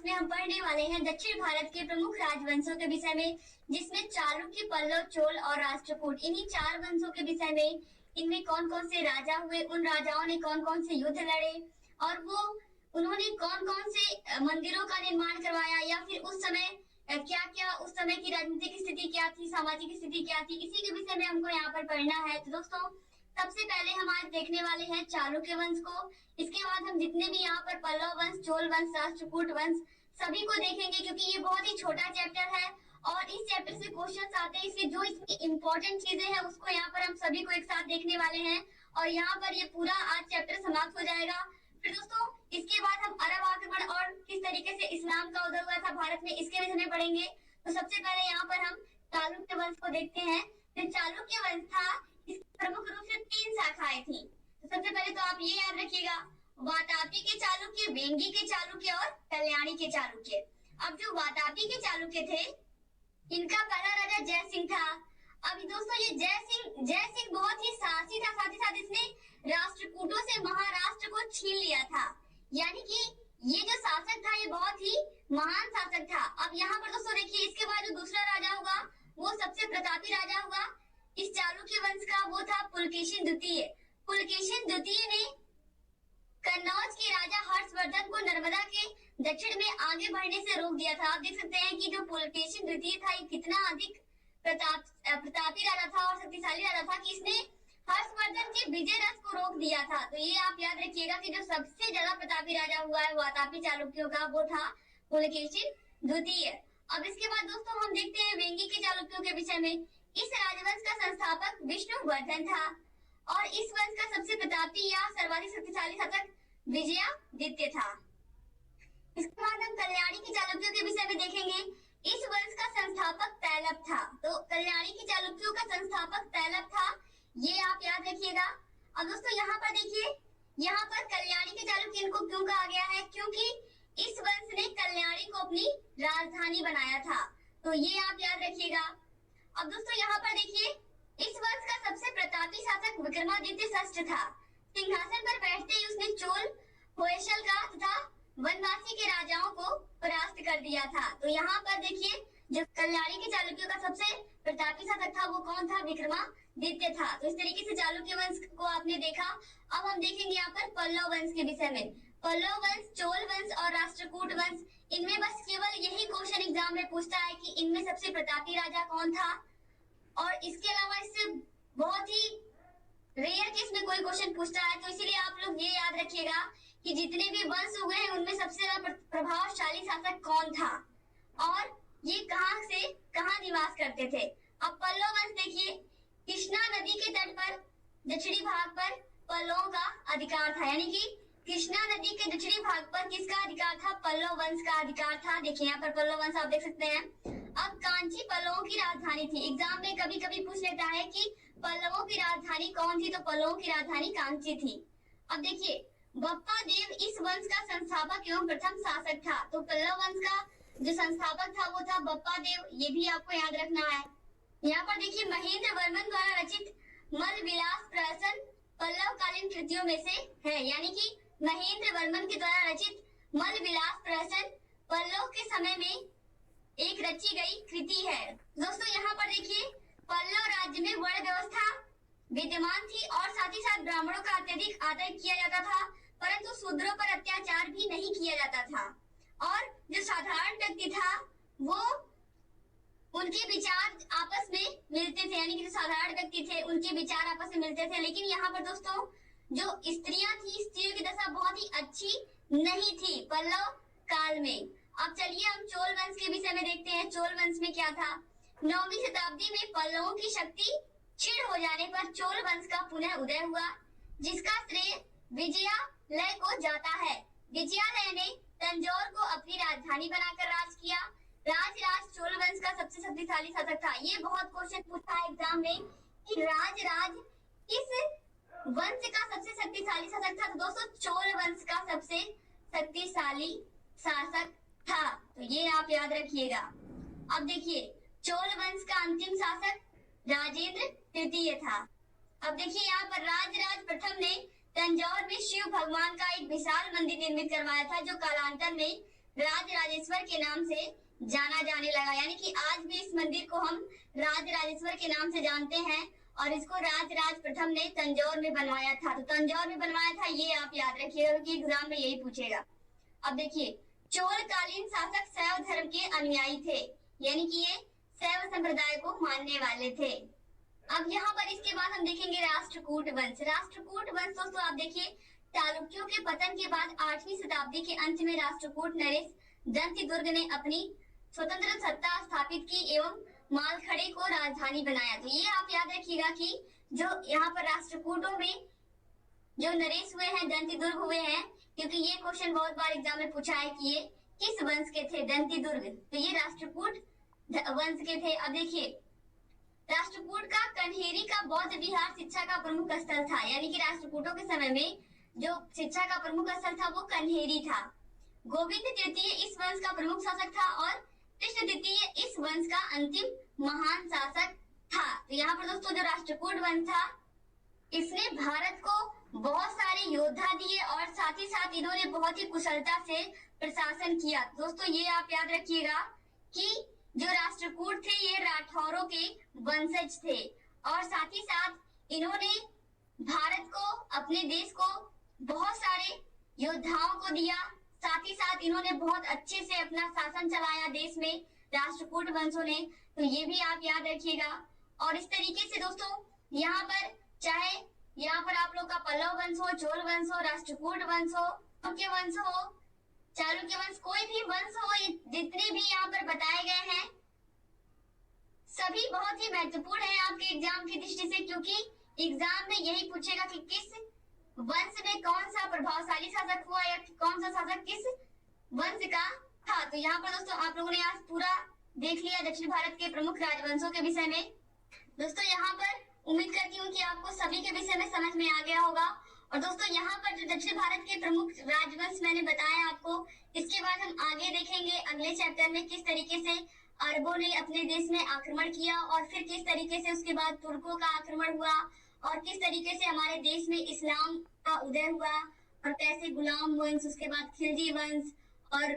में हम पढ़ने वाले हैं दक्षिण भारत के प्रमुख राजवंशों के विषय में, जिसमें चालुक्य, पल्लव, चोल और राष्ट्रकूट, इन्हीं चार वंशों के विषय में। इनमें कौन कौन से राजा हुए, उन राजाओं ने कौन कौन से युद्ध लड़े और उन्होंने कौन कौन से मंदिरों का निर्माण करवाया, या फिर उस समय क्या क्या उस समय की राजनीतिक स्थिति क्या थी, सामाजिक स्थिति क्या थी, इसी के विषय में हमको यहाँ पर पढ़ना है। तो दोस्तों, सबसे पहले हम आज देखने वाले हैं चालुक्य वंश को। इसके बाद हम जितने भी यहाँ पर पल्लव वंश, चोल वंश, राष्ट्रकूट वंश सभी को देखेंगे, क्योंकि ये बहुत ही छोटा चैप्टर है और इस चैप्टर से क्वेश्चंस आते हैं, इसलिए जो इसकी इंपॉर्टेंट चीजें हैं उसको यहाँ पर हम सभी को एक साथ देखने वाले हैं और यहाँ पर ये पूरा आज चैप्टर समाप्त हो जाएगा। फिर दोस्तों, इसके बाद हम अरब आक्रमण और किस तरीके से इस्लाम का उदय हुआ था भारत में, इसके विषय में पढ़ेंगे। तो सबसे पहले यहाँ पर हम चालुक्य वंश को देखते हैं। जो चालुक्य वंश था, इसकी प्रमुख रूप से 3 शाखाएं थी। तो सबसे पहले तो आप ये याद रखिएगा, वातापी के चालुक्य, वेंगी के चालुक्य और कल्याणी के चालुक्य। अब जो वातापी के चालुक्य थे, इनका पहला राजा जय सिंह था। अभी दोस्तों, ये जय सिंह बहुत ही साहसी था, साथ ही साथ इसने राष्ट्रकूटों से महाराष्ट्र को छीन लिया था। यानी कि ये जो शासक था, ये बहुत ही महान शासक था। अब यहाँ पर दोस्तों देखिए, इसके बाद जो दूसरा राजा हुआ वो सबसे प्रतापी राजा हुआ इस चालुक्य वंश का, वो था पुलकेशिन द्वितीय। पुलकेशिन द्वितीय ने कन्नौज के राजा हर्षवर्धन को नर्मदा के दक्षिण में आगे बढ़ने से रोक दिया था। आप देख सकते हैं कि जो पुलकेशिन द्वितीय था, ये कितना अधिक प्रतापी राजा था और शक्तिशाली राजा था कि इसने हर्षवर्धन के विजय रथ को रोक दिया था। तो ये आप याद रखिएगा कि जो सबसे ज्यादा प्रतापी राजा हुआ है वातापी चालुक्यों का, वो था पुलकेशिन द्वितीय। अब इसके बाद दोस्तों हम देखते हैं वेंगी के चालुक्यों के विषय में। इस राजवंश का संस्थापक विष्णुवर्धन था और इस वंश का सबसे प्रतापी या सर्वाधिक शक्तिशाली शासक विजयादित्य था। इसके बाद हम कल्याणी के चालुक्यों के विषय में देखेंगे। इस वंश का संस्थापक तैलप था। तो कल्याणी के चालुक्यों का संस्थापक तैलप था, ये आप याद रखिएगा। अब दोस्तों यहाँ पर देखिए, यहाँ पर कल्याणी के चालुक्य इनको क्यों कहा गया है, क्योंकि इस वंश ने कल्याणी को अपनी राजधानी बनाया था। तो ये आप याद रखिएगा। अब दोस्तों यहाँ पर देखिए, इस वंश का सबसे प्रतापी शासक विक्रमादित्य षष्ठ था। सिंहासन पर बैठते ही उसने चोल, होयसल का तथा वनवासी के राजाओं को परास्त कर दिया था। तो यहाँ पर देखिए, जो कल्याणी के चालुक्यों का सबसे प्रतापी शासक था वो कौन था, विक्रमादित्य था। तो इस तरीके से चालुक्य वंश को आपने देखा। अब हम देखेंगे यहाँ पर पल्लव वंश के विषय में। पल्लव वंश, चोल वंश और राष्ट्रकूट वंश, इनमें बस केवल यही क्वेश्चन एग्जाम में पूछता है कि इनमें सबसे प्रतापी राजा कौन था, और इसके अलावा इससे बहुत ही रेयर केस में कोई क्वेश्चन पूछता है। तो इसीलिए आप लोग ये याद रखिएगा कि जितने भी वंश हुए हैं उनमें सबसे ज्यादा प्रभावशाली शासक कौन था और ये कहां से कहां निवास करते थे। अब पल्लव वंश देखिए, कृष्णा नदी के तट पर दक्षिणी भाग पर पल्लवों का अधिकार था। यानी कि कृष्णा नदी के दक्षिणी भाग पर किसका अधिकार था, पल्लव वंश का अधिकार था। देखिए यहाँ पर पल्लव वंश आप देख सकते हैं। अब कांची पल्लवों की राजधानी थी। एग्जाम में कभी कभी पूछ लेता है कि पल्लवों की राजधानी कौन थी, तो पल्लवों की राजधानी कांची थी। अब देखिए, बप्पा देव इस वंश का संस्थापक एवं प्रथम शासक था। तो पल्लव वंश का जो संस्थापक था वो था बप्पा देव, ये भी आपको याद रखना है। यहाँ पर देखिए, महेंद्र वर्मन द्वारा रचित मल विलास प्रहसन पल्लव कालीन कृतियों में से है। यानी कि महेंद्र वर्मन के द्वारा रचित मल विलास प्रहसन पल्लव के समय में एक रची गई कृति है। दोस्तों यहाँ पर देखिए, पल्लव राज्य में वर्ण व्यवस्था विद्यमान थी और साथ ही साथ ब्राह्मणों का अत्यधिक आदर किया जाता था, परंतु शूद्रों पर अत्याचार भी नहीं किया जाता था। और जो साधारण व्यक्ति था वो उनके विचार आपस में मिलते थे। यानी कि जो साधारण व्यक्ति थे उनके विचार आपस में मिलते थे। लेकिन यहाँ पर दोस्तों जो स्त्रियां थी, स्त्रियों की दशा बहुत ही अच्छी नहीं थी पल्लव काल में। अब चलिए हम चोल वंश के विषय में देखते हैं। चोल वंश में क्या था, 9वीं शताब्दी में पल्लवों की शक्ति क्षीण हो जाने पर चोल वंश का पुनः उदय हुआ, जिसका श्रेय विजयालय को जाता है। विजयालय ने तंजौर को अपनी राजधानी बनाकर राज किया। राजराज चोल वंश का सबसे शक्तिशाली शासक था। ये बहुत क्वेश्चन पूछा है एग्जाम में कि राजराज किस वंश का सबसे शक्तिशाली शासक था। तो दोस्तों चोल वंश का सबसे शक्तिशाली शासक था। तो ये आप याद रखिएगा। अब देखिए, चोल वंश का अंतिम शासक राजेंद्र तृतीय था। अब देखिए यहाँ पर राजराज प्रथम ने तंजौर में शिव भगवान का एक विशाल मंदिर निर्मित करवाया था, जो कालांतर में राजराजेश्वर के नाम से जाना जाने लगा। यानी कि आज भी इस मंदिर को हम राजराजेश्वर के नाम से जानते हैं और इसको राजराज प्रथम ने तंजौर में बनवाया था। तो तंजौर में बनवाया था, ये आप याद रखिएगा क्योंकि एग्जाम में यही पूछेगा। अब देखिए, चोलकालीन शासक शैव धर्म के अनुयायी थे, यानी कि ये शैव संप्रदाय को मानने वाले थे। अब यहाँ पर इसके बाद हम देखेंगे राष्ट्रकूट वंश। राष्ट्रकूट वंश दोस्तों आप देखिए, चालुक्यों के पतन के बाद 8वीं शताब्दी के अंत में राष्ट्रकूट नरेश दंतिदुर्ग ने अपनी स्वतंत्र सत्ता स्थापित की एवं मालखड़े को राजधानी बनाया। तो ये आप याद रखिएगा कि जो यहाँ पर राष्ट्रकूटों में जो नरेश हुए हैं, दंतिदुर्ग हुए हैं, क्योंकि ये क्वेश्चन बहुत बार एग्जाम में पूछा है कि ये किस वंश के थे, दंतिदुर्ग। तो ये राष्ट्रकूट वंश के थे। अब देखिए, राष्ट्रकूट का कन्हेरी का बौद्ध विहार शिक्षा का प्रमुख स्थल था। यानी कि राष्ट्रकूटों के समय में जो शिक्षा का प्रमुख स्थल था वो कन्हेरी था। गोविंद तृतीय इस वंश का प्रमुख शासक था और कृष्ण तृतीय इस वंश का अंतिम महान शासक था। तो यहाँ पर दोस्तों जो राष्ट्रकूट वंश था, इसने भारत को बहुत सारे योद्धा दिए और साथ ही साथ इन्होंने बहुत ही कुशलता से प्रशासन किया। दोस्तों ये आप याद रखिएगा कि जो राष्ट्रकूट थे ये राठौरों के वंशज थे और साथ ही साथ इन्होंने भारत को, अपने देश को बहुत सारे योद्धाओं को दिया। साथ ही साथ इन्होंने बहुत अच्छे से अपना शासन चलाया देश में, राष्ट्रकूट वंशों ने। तो ये भी आप याद रखिएगा। और इस तरीके से दोस्तों यहाँ पर चाहे यहाँ पर आप लोग का पल्लव वंश हो, चोल वंश हो, राष्ट्रकूट वंश हो, चालुक्य वंश हो, चालुक्य वंश, कोई भी वंश हो, जितने भी यहाँ पर बताए गए हैं सभी बहुत ही महत्वपूर्ण है आपके एग्जाम की दृष्टि से, क्योंकि एग्जाम में यही पूछेगा कि किस वंश में कौन सा प्रभावशाली शासक हुआ या कौन सा शासक किस वंश का था। तो यहाँ पर दोस्तों आप लोगों ने आज पूरा देख लिया दक्षिण भारत के प्रमुख राजवंशों के विषय में। दोस्तों यहाँ पर उम्मीद करती हूँ कि आपको सभी के विषय में समझ में आ गया होगा। और दोस्तों यहाँ पर जो दक्षिण भारत के प्रमुख राजवंश मैंने बताया आपको, इसके बाद हम आगे देखेंगे अगले चैप्टर में किस तरीके से अरबों ने अपने देश में आक्रमण किया और फिर किस तरीके से उसके बाद तुर्कों का आक्रमण हुआ और किस तरीके से हमारे देश में इस्लाम का उदय हुआ और कैसे गुलाम वंश, उसके बाद खिलजी वंश और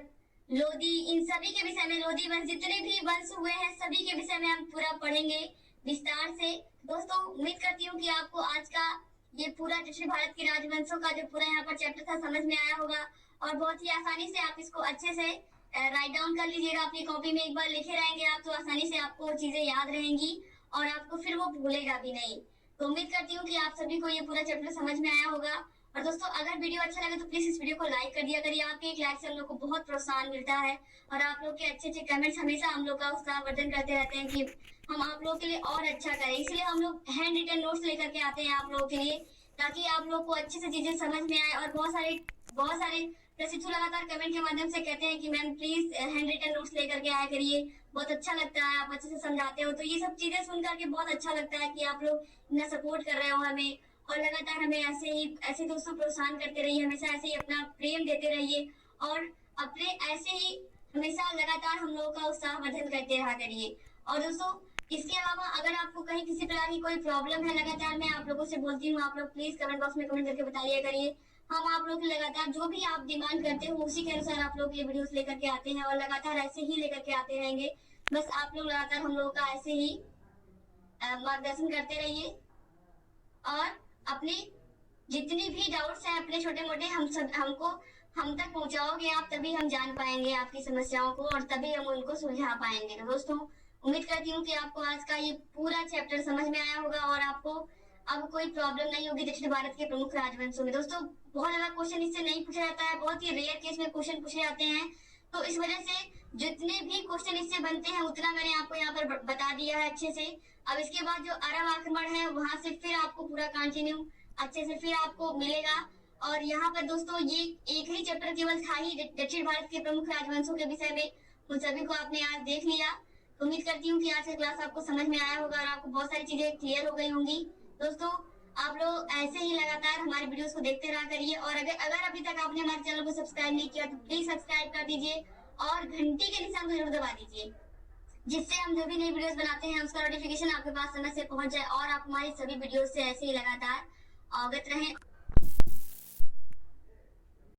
लोदी, इन सभी के विषय में, लोदी वंश, जितने भी वंश हुए हैं सभी के विषय में हम पूरा पढ़ेंगे विस्तार से। दोस्तों उम्मीद करती हूँ कि आपको आज का ये पूरा दक्षिण भारत के राजवंशों का जो पूरा यहाँ पर चैप्टर था समझ में आया होगा और बहुत ही आसानी से आप इसको अच्छे से राइट डाउन कर लीजिएगा अपनी कॉपी में। एक बार लिखे रहेंगे आप तो आसानी से आपको चीजें याद रहेंगी और आपको फिर वो भूलेगा भी नहीं। तो उम्मीद करती हूँ कि आप सभी को ये पूरा चैप्टर समझ में आया होगा। और दोस्तों अगर वीडियो अच्छा लगे तो प्लीज इस वीडियो को लाइक कर दिया करिए। आपके एक लाइक से हम लोग को बहुत प्रोत्साहन मिलता है और आप लोग के अच्छे अच्छे कमेंट्स हमेशा हम लोग का उत्साहवर्धन करते रहते हैं कि हम आप लोगों के लिए और अच्छा करें। इसलिए हम लोग हैंड रिटन नोट्स लेकर के आते हैं आप लोगों के लिए, ताकि आप लोग को अच्छे से चीजें समझ में आए। और बहुत सारे प्रशिक्षु लगातार कमेंट के माध्यम से कहते हैं कि ma'am please hand written notes लेकर के आया करिए, बहुत अच्छा लगता है, आप अच्छे से समझाते हो। तो ये सब चीजें सुन करके बहुत अच्छा लगता है कि आप लोग इतना सपोर्ट कर रहे हो हमें और लगातार हमें ऐसे दोस्तों प्रोत्साहन करते रहिए, हमेशा ऐसे ही अपना प्रेम देते रहिए और अपने ऐसे ही हमेशा लगातार हम लोगों का उत्साहवर्धन करते रहा करिए। और दोस्तों इसके अलावा अगर आपको कहीं किसी प्रकार की कोई प्रॉब्लम है, लगातार मैं आप लोगों से बोलती हूँ, आप लोग प्लीज कमेंट बॉक्स में कमेंट करके बताइए करिए। हम आप लोग लगातार जो भी आप डिमांड करते हो उसी के अनुसार आप लोग ये वीडियोस लेकर के आते हैं और लगातार ऐसे ही लेकर के आते रहेंगे। बस आप लोग लगातार हम लोगों का ऐसे ही मार्गदर्शन करते रहिए और अपने जितनी भी डाउट्स हैं अपने छोटे मोटे हम तक पहुंचाओगे आप, तभी हम जान पाएंगे आपकी समस्याओं को और तभी हम उनको सुलझा पाएंगे। तो दोस्तों उम्मीद करती हूँ कि आपको आज का ये पूरा चैप्टर समझ में आया होगा और आपको अब कोई प्रॉब्लम नहीं होगी दक्षिण भारत के प्रमुख राजवंशों में। दोस्तों बहुत ज्यादा क्वेश्चन इससे नहीं पूछा जाता है, बहुत ही रेयर केस में क्वेश्चन पूछे जाते हैं। तो इस वजह से जितने भी क्वेश्चन इससे बनते हैं उतना मैंने आपको यहाँ पर बता दिया है अच्छे से। अब इसके बाद जो अरब आक्रमण है वहां से फिर आपको पूरा कंटिन्यू अच्छे से फिर आपको मिलेगा। और यहाँ पर दोस्तों ये एक ही चैप्टर केवल था ही दक्षिण भारत के प्रमुख राजवंशों के विषय में, उन सभी को आपने आज देख लिया। तो उम्मीद करती हूँ कि आज का क्लास आपको समझ में आया होगा और आपको बहुत सारी चीजें क्लियर हो गई होंगी। दोस्तों आप लोग ऐसे ही लगातार हमारे वीडियोस को देखते रहा करिए और अगर अभी तक आपने हमारे चैनल को सब्सक्राइब नहीं किया तो प्लीज सब्सक्राइब कर दीजिए और घंटी के निशान को जरूर दबा दीजिए, जिससे हम जो भी नई वीडियोस बनाते हैं उसका नोटिफिकेशन आपके पास समय से पहुंच जाए और आप हमारी सभी वीडियोस से ऐसे ही लगातार अवगत रहें।